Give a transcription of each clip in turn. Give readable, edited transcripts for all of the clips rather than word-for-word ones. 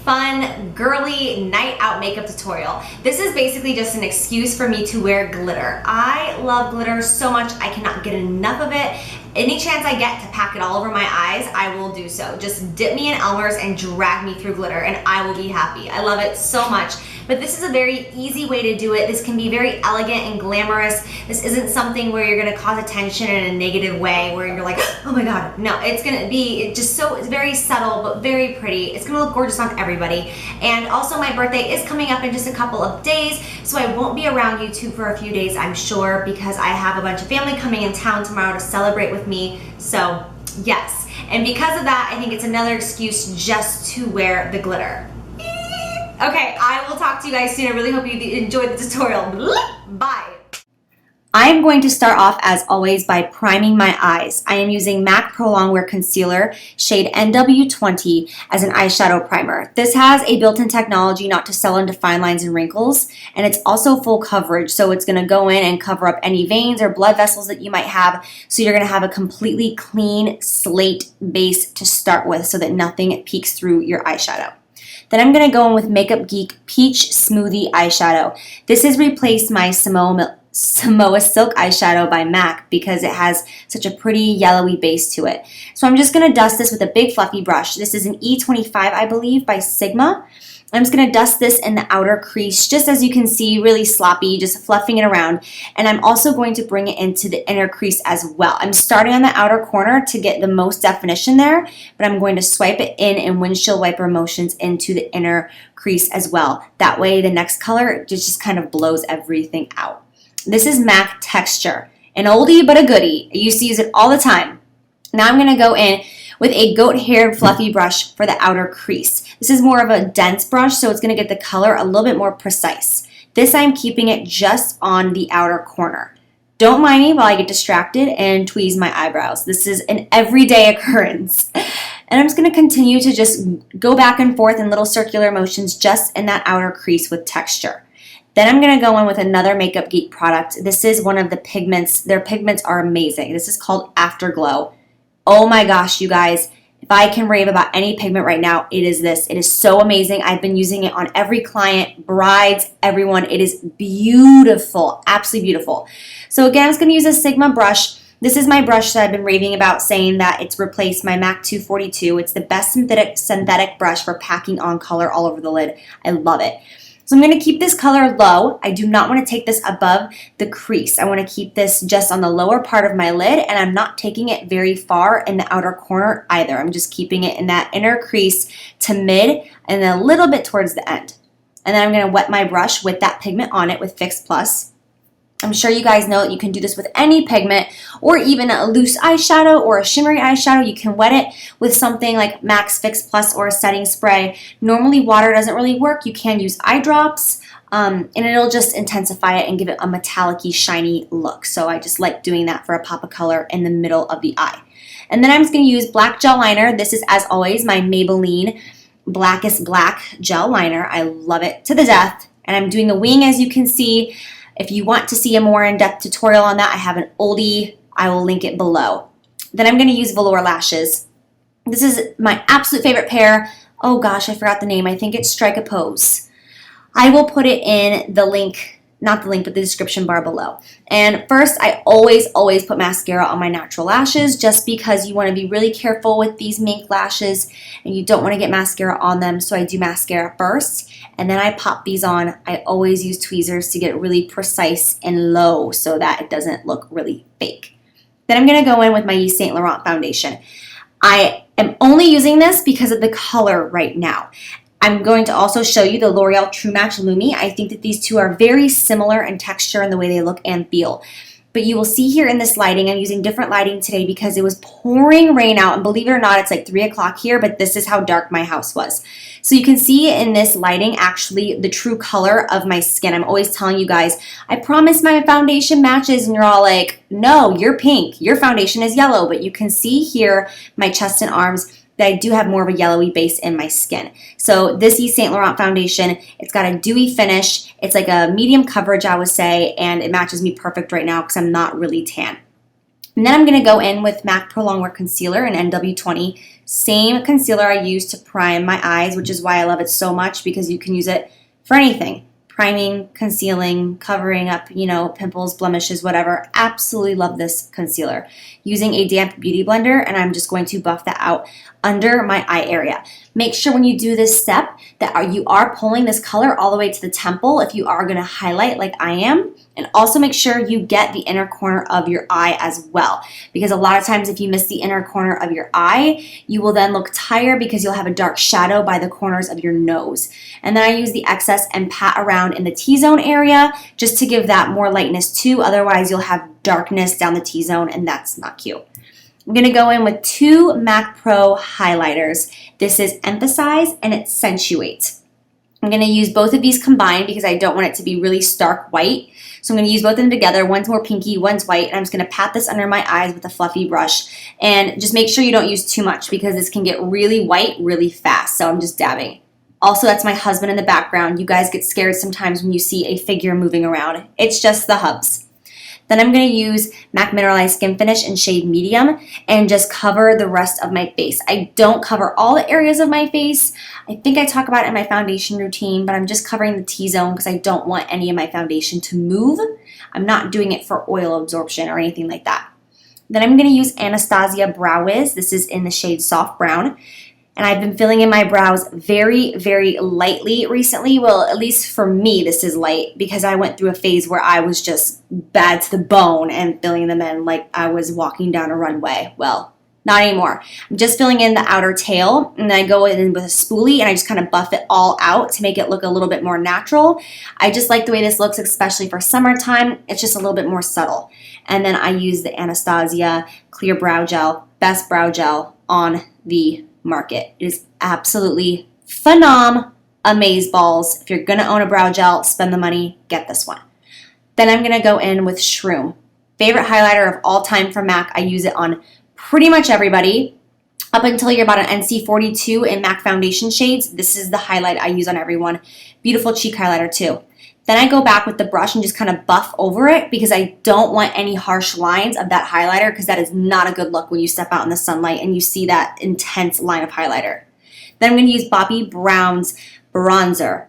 fun, girly night out makeup tutorial. This is basically just an excuse for me to wear glitter. I love glitter so much, I cannot get enough of it. Any chance I get to pack it all over my eyes, I will do so. Just dip me in Elmer's and drag me through glitter and I will be happy. I love it so much. But this is a very easy way to do it. This can be very elegant and glamorous. This isn't something where you're gonna cause attention in a negative way where you're like, oh my God. No, it's gonna be just so, it's very subtle but very pretty. It's gonna look gorgeous on everybody. And also my birthday is coming up in just a couple of days, so I won't be around YouTube for a few days, I'm sure, because I have a bunch of family coming in town tomorrow to celebrate with me. So yes, and because of that, I think it's another excuse just to wear the glitter. Okay, I will talk to you guys soon. I really hope you enjoyed the tutorial. Bye. I'm going to start off, as always, by priming my eyes. I am using MAC Pro Longwear Concealer, shade NW20, as an eyeshadow primer. This has a built-in technology not to settle into fine lines and wrinkles, and it's also full coverage, so it's going to go in and cover up any veins or blood vessels that you might have, so you're going to have a completely clean slate base to start with so that nothing peeks through your eyeshadow. Then I'm going to go in with Makeup Geek Peach Smoothie Eyeshadow. This has replaced my Samoa Silk eyeshadow by MAC because it has such a pretty yellowy base to it. So I'm just going to dust this with a big fluffy brush. This is an E25, I believe, by Sigma. I'm just going to dust this in the outer crease, just as you can see, really sloppy, just fluffing it around. And I'm also going to bring it into the inner crease as well. I'm starting on the outer corner to get the most definition there, but I'm going to swipe it in windshield wiper motions into the inner crease as well. That way the next color just kind of blows everything out. This is MAC Texture, an oldie but a goodie. I used to use it all the time. Now I'm going to go in with a goat-haired fluffy brush for the outer crease. This is more of a dense brush, so it's going to get the color a little bit more precise. This I'm keeping it just on the outer corner. Don't mind me while I get distracted and tweeze my eyebrows. This is an everyday occurrence. And I'm just going to continue to just go back and forth in little circular motions just in that outer crease with texture. Then I'm going to go in with another Makeup Geek product. This is one of the pigments. Their pigments are amazing. This is called Afterglow. Oh my gosh, you guys. If I can rave about any pigment right now, it is this. It is so amazing. I've been using it on every client, brides, everyone. It is beautiful, absolutely beautiful. So again, I'm just going to use a Sigma brush. This is my brush that I've been raving about, saying that it's replaced my MAC 242. It's the best synthetic brush for packing on color all over the lid. I love it. So I'm going to keep this color low. I do not want to take this above the crease. I want to keep this just on the lower part of my lid, and I'm not taking it very far in the outer corner either. I'm just keeping it in that inner crease to mid and then a little bit towards the end. And then I'm going to wet my brush with that pigment on it with Fix Plus. I'm sure you guys know that you can do this with any pigment or even a loose eyeshadow or a shimmery eyeshadow. You can wet it with something like MAC's Fix Plus or a setting spray. Normally water doesn't really work. You can use eye drops and it'll just intensify it and give it a metallic-y, shiny look. So I just like doing that for a pop of color in the middle of the eye. And then I'm just going to use black gel liner. This is, as always, my Maybelline Blackest Black gel liner. I love it to the death. And I'm doing the wing, as you can see. If you want to see a more in-depth tutorial on that, I have an oldie. I will link it below. Then I'm going to use velour lashes. This is my absolute favorite pair. Oh gosh, I forgot the name. I think it's Strike a Pose. I will put it in the link, not the link, but the description bar below. And first, I always put mascara on my natural lashes just because you want to be really careful with these mink lashes and you don't want to get mascara on them. So I do mascara first and then I pop these on. I always use tweezers to get it really precise and low so that it doesn't look really fake. Then I'm going to go in with my Yves Saint Laurent foundation. I am only using this because of the color right now. I'm going to also show you the L'Oreal True Match Lumi. I think that these two are very similar in texture and the way they look and feel. But you will see here in this lighting, I'm using different lighting today because it was pouring rain out. And believe it or not, it's like 3 o'clock here, but this is how dark my house was. So you can see in this lighting actually the true color of my skin. I'm always telling you guys, I promise my foundation matches, and you're all like, no, you're pink. Your foundation is yellow. But you can see here my chest and arms that I do have more of a yellowy base in my skin. So this Yves Saint Laurent foundation, it's got a dewy finish. It's like a medium coverage, I would say, and it matches me perfect right now because I'm not really tan. And then I'm going to go in with MAC Pro Longwear Concealer in NW20. Same concealer I use to prime my eyes, which is why I love it so much, because you can use it for anything. Priming, concealing, covering up, pimples, blemishes, whatever. Absolutely love this concealer. Using a damp beauty blender, and I'm just going to buff that out under my eye area. Make sure when you do this step that you are pulling this color all the way to the temple if you are going to highlight like I am. And also make sure you get the inner corner of your eye as well. Because a lot of times if you miss the inner corner of your eye, you will then look tired because you'll have a dark shadow by the corners of your nose. And then I use the excess and pat around in the T-zone area just to give that more lightness too. Otherwise you'll have darkness down the T-zone, and that's not cute. I'm going to go in with 2 MAC Pro highlighters. This is Emphasize and Accentuate. I'm going to use both of these combined because I don't want it to be really stark white. So I'm going to use both of them together. One's more pinky, one's white, and I'm just going to pat this under my eyes with a fluffy brush. And just make sure you don't use too much because this can get really white really fast. So I'm just dabbing. Also, that's my husband in the background. You guys get scared sometimes when you see a figure moving around. It's just the hubs. Then I'm going to use MAC Mineralized Skin Finish in shade Medium and just cover the rest of my face. I don't cover all the areas of my face. I think I talk about it in my foundation routine, but I'm just covering the T-zone because I don't want any of my foundation to move. I'm not doing it for oil absorption or anything like that. Then I'm going to use Anastasia Brow Wiz. This is in the shade Soft Brown. And I've been filling in my brows very, very lightly recently. Well, at least for me, this is light because I went through a phase where I was just bad to the bone and filling them in like I was walking down a runway. Well, not anymore. I'm just filling in the outer tail, and then I go in with a spoolie and I just kind of buff it all out to make it look a little bit more natural. I just like the way this looks, especially for summertime. It's just a little bit more subtle. And then I use the Anastasia Clear Brow Gel, best brow gel on the market. It is absolutely phenom, amazeballs. If you're going to own a brow gel, spend the money, get this one. Then I'm going to go in with Shroom. Favorite highlighter of all time from MAC. I use it on pretty much everybody. Up until you're about an NC42 in MAC foundation shades, this is the highlight I use on everyone. Beautiful cheek highlighter too. Then I go back with the brush and just kind of buff over it because I don't want any harsh lines of that highlighter because that is not a good look when you step out in the sunlight and you see that intense line of highlighter. Then I'm going to use Bobbi Brown's bronzer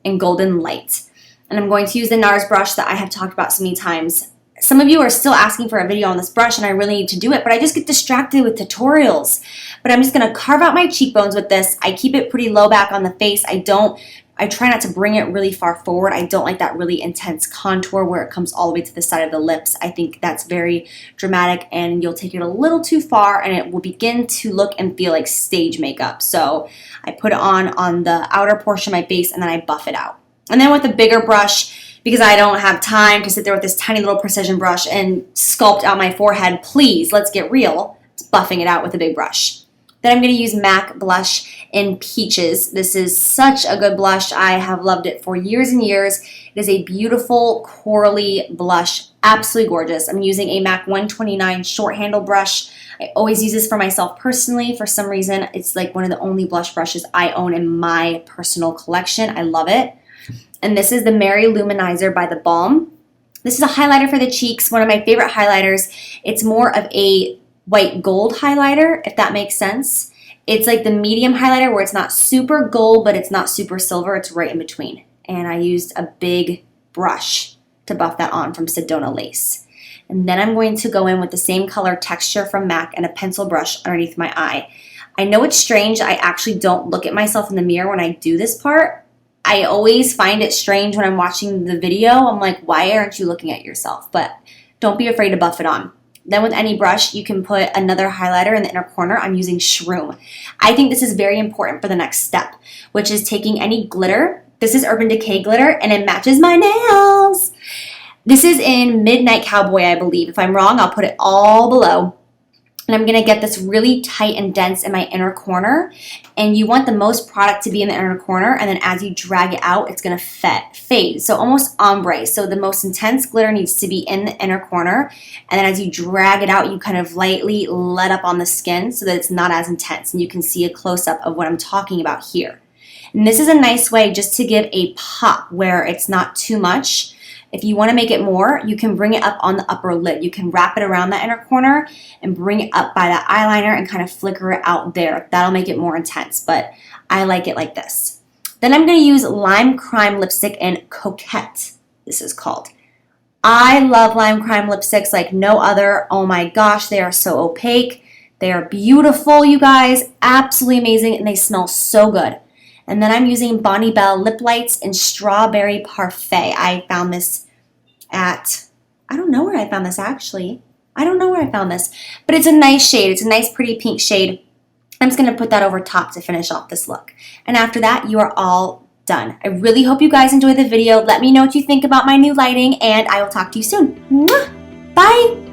in Golden Light. And I'm going to use the NARS brush that I have talked about so many times. Some of you are still asking for a video on this brush and I really need to do it, but I just get distracted with tutorials. But I'm just going to carve out my cheekbones with this. I keep it pretty low back on the face. I try not to bring it really far forward. I don't like that really intense contour where it comes all the way to the side of the lips. I think that's very dramatic and you'll take it a little too far and it will begin to look and feel like stage makeup. So I put it on the outer portion of my face and then I buff it out. And then with a bigger brush, because I don't have time to sit there with this tiny little precision brush and sculpt out my forehead, please, let's get real, it's buffing it out with a big brush. Then I'm going to use MAC Blush in Peaches. This is such a good blush. I have loved it for years and years. It is a beautiful corally blush. Absolutely gorgeous. I'm using a MAC 129 short handle brush. I always use this for myself personally. For some reason, it's like one of the only blush brushes I own in my personal collection. I love it. And this is the Mary Luminizer by The Balm. This is a highlighter for the cheeks, one of my favorite highlighters. It's more of a white gold highlighter, if that makes sense. It's like the medium highlighter where it's not super gold, but it's not super silver. It's right in between. And I used a big brush to buff that on from Sedona Lace. And then I'm going to go in with the same color texture from MAC and a pencil brush underneath my eye. I know it's strange. I actually don't look at myself in the mirror when I do this part. I always find it strange when I'm watching the video. I'm like, why aren't you looking at yourself? But don't be afraid to buff it on. Then with any brush, you can put another highlighter in the inner corner. I'm using Shroom. I think this is very important for the next step, which is taking any glitter. This is Urban Decay glitter, and it matches my nails. This is in Midnight Cowboy, I believe. If I'm wrong, I'll put it all below. And I'm going to get this really tight and dense in my inner corner. And you want the most product to be in the inner corner. And then as you drag it out, it's going to fade. So almost ombre. So the most intense glitter needs to be in the inner corner. And then as you drag it out, you kind of lightly let up on the skin so that it's not as intense. And you can see a close-up of what I'm talking about here. And this is a nice way just to give a pop where it's not too much. If you want to make it more, you can bring it up on the upper lid. You can wrap it around that inner corner and bring it up by that eyeliner and kind of flicker it out there. That'll make it more intense, but I like it like this. Then I'm going to use Lime Crime lipstick in Coquette, this is called. I love Lime Crime lipsticks like no other. Oh my gosh, they are so opaque. They are beautiful, you guys. Absolutely amazing, and they smell so good. And then I'm using Bonnie Bell Lip Lights in Strawberry Parfait. I found this at, I don't know where I found this actually. I don't know where I found this, but it's a nice shade. It's a nice pretty pink shade. I'm just going to put that over top to finish off this look. And after that, you are all done. I really hope you guys enjoyed the video. Let me know what you think about my new lighting, and I will talk to you soon. Mwah! Bye!